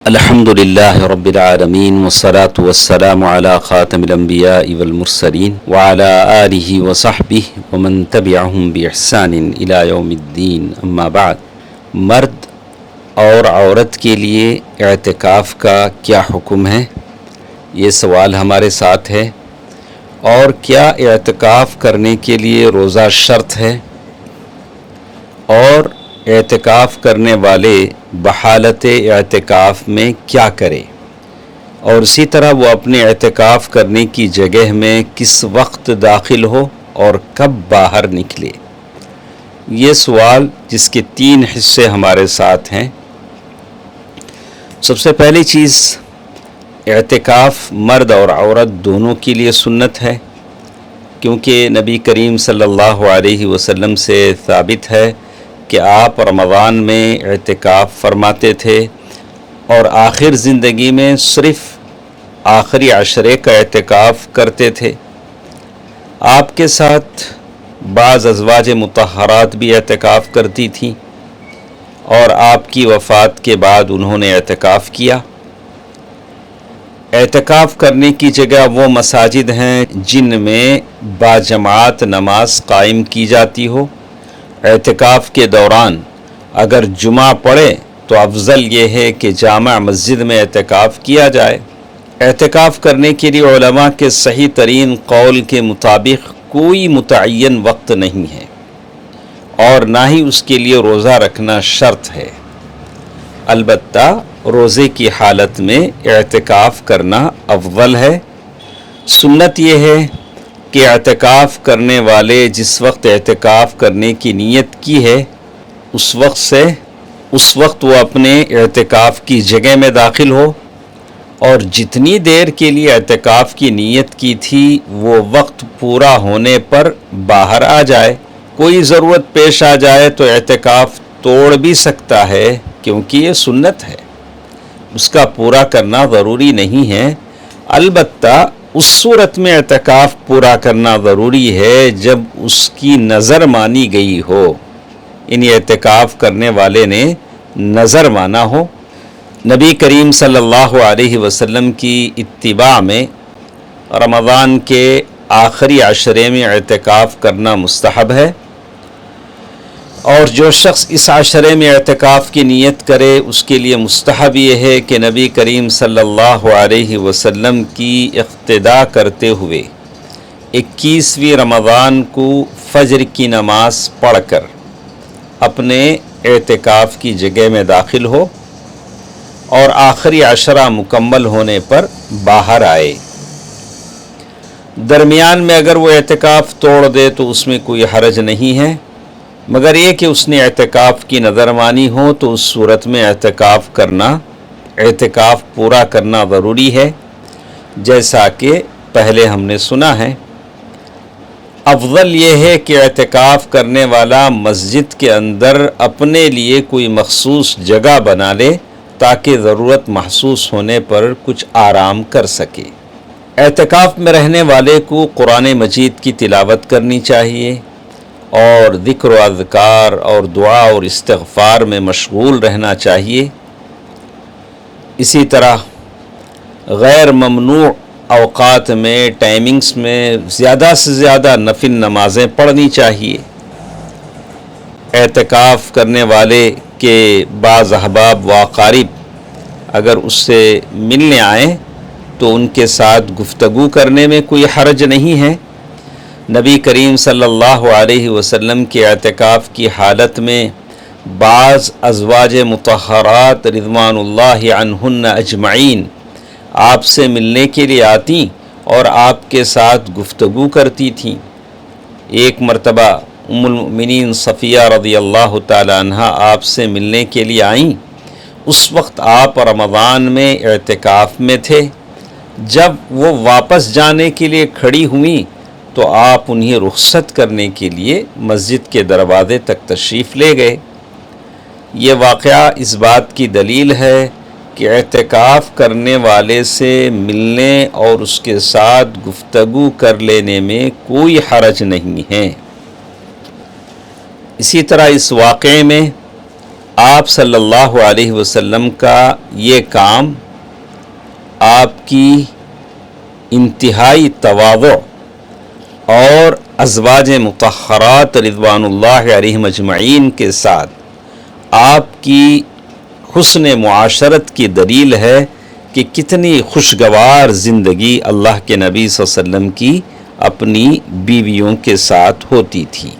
الحمد لله رب العالمين والصلاة والسلام على خاتم الأنبياء والمرسلين وعلى آله وصحبه ومن تبعهم بإحسان إلى يوم الدين اما بعد. مرد اور عورت کے لیے اعتکاف کا کیا حکم ہے؟ یہ سوال ہمارے ساتھ ہے. اور کیا اعتکاف کرنے کے لیے روزہ شرط ہے؟ اور اعتکاف کرنے والے بحالت اعتکاف میں کیا کرے؟ اور اسی طرح وہ اپنے اعتکاف کرنے کی جگہ میں کس وقت داخل ہو اور کب باہر نکلے؟ یہ سوال جس کے 3 حصے ہمارے ساتھ ہیں. سب سے پہلی چیز، اعتکاف مرد اور عورت دونوں کے لیے سنت ہے، کیونکہ نبی کریم صلی اللہ علیہ وسلم سے ثابت ہے کہ آپ رمضان میں اعتکاف فرماتے تھے اور آخر زندگی میں صرف آخری عشرے کا اعتکاف کرتے تھے. آپ کے ساتھ بعض ازواج مطہرات بھی اعتکاف کرتی تھیں اور آپ کی وفات کے بعد انہوں نے اعتکاف کیا. اعتکاف کرنے کی جگہ وہ مساجد ہیں جن میں باجماعت نماز قائم کی جاتی ہو. اعتکاف کے دوران اگر جمعہ پڑے تو افضل یہ ہے کہ جامع مسجد میں اعتکاف کیا جائے. اعتکاف کرنے کے لیے علماء کے صحیح ترین قول کے مطابق کوئی متعین وقت نہیں ہے اور نہ ہی اس کے لیے روزہ رکھنا شرط ہے. البتہ روزے کی حالت میں اعتکاف کرنا افضل ہے. سنت یہ ہے کہ اعتکاف کرنے والے جس وقت اعتکاف کرنے کی نیت کی ہے اس وقت وہ اپنے اعتکاف کی جگہ میں داخل ہو اور جتنی دیر کے لیے اعتکاف کی نیت کی تھی وہ وقت پورا ہونے پر باہر آ جائے. کوئی ضرورت پیش آ جائے تو اعتکاف توڑ بھی سکتا ہے، کیونکہ یہ سنت ہے، اس کا پورا کرنا ضروری نہیں ہے. البتہ اس صورت میں اعتکاف پورا کرنا ضروری ہے جب اس کی نظر مانی گئی ہو، یعنی اعتکاف کرنے والے نے نظر مانا ہو. نبی کریم صلی اللہ علیہ وسلم کی اتباع میں رمضان کے آخری عشرے میں اعتکاف کرنا مستحب ہے، اور جو شخص اس عشرے میں اعتکاف کی نیت کرے اس کے لیے مستحب یہ ہے کہ نبی کریم صلی اللہ علیہ وسلم کی اقتداء کرتے ہوئے 21ویں رمضان کو فجر کی نماز پڑھ کر اپنے اعتکاف کی جگہ میں داخل ہو اور آخری عشرہ مکمل ہونے پر باہر آئے. درمیان میں اگر وہ اعتکاف توڑ دے تو اس میں کوئی حرج نہیں ہے، مگر یہ کہ اس نے اعتکاف کی نظر مانی ہو تو اس صورت میں اعتکاف پورا کرنا ضروری ہے، جیسا کہ پہلے ہم نے سنا ہے. افضل یہ ہے کہ اعتکاف کرنے والا مسجد کے اندر اپنے لیے کوئی مخصوص جگہ بنا لے تاکہ ضرورت محسوس ہونے پر کچھ آرام کر سکے. اعتکاف میں رہنے والے کو قرآن مجید کی تلاوت کرنی چاہیے اور ذکر و اذکار اور دعا اور استغفار میں مشغول رہنا چاہیے. اسی طرح غیر ممنوع اوقات میں ٹائمنگز میں زیادہ سے زیادہ نفل نمازیں پڑھنی چاہیے. اعتکاف کرنے والے کے بعض احباب و اقارب اگر اس سے ملنے آئیں تو ان کے ساتھ گفتگو کرنے میں کوئی حرج نہیں ہے. نبی کریم صلی اللہ علیہ وسلم کے اعتکاف کی حالت میں بعض ازواج مطہرات رضوان اللہ عنہن اجمعین آپ سے ملنے کے لیے آتی اور آپ کے ساتھ گفتگو کرتی تھیں. ایک مرتبہ ام المؤمنین صفیہ رضی اللہ تعالی عنہا آپ سے ملنے کے لیے آئیں. اس وقت آپ رمضان میں اعتکاف میں تھے. جب وہ واپس جانے کے لیے کھڑی ہوئیں تو آپ انہیں رخصت کرنے کے لیے مسجد کے دروازے تک تشریف لے گئے. یہ واقعہ اس بات کی دلیل ہے کہ اعتکاف کرنے والے سے ملنے اور اس کے ساتھ گفتگو کر لینے میں کوئی حرج نہیں ہے. اسی طرح اس واقعے میں آپ صلی اللہ علیہ وسلم کا یہ کام آپ کی انتہائی تواضع اور ازواج مطہرات رضوان اللہ علیہم اجمعین کے ساتھ آپ کی حسن معاشرت کی دلیل ہے کہ کتنی خوشگوار زندگی اللہ کے نبی صلی اللہ علیہ وسلم کی اپنی بیویوں کے ساتھ ہوتی تھی۔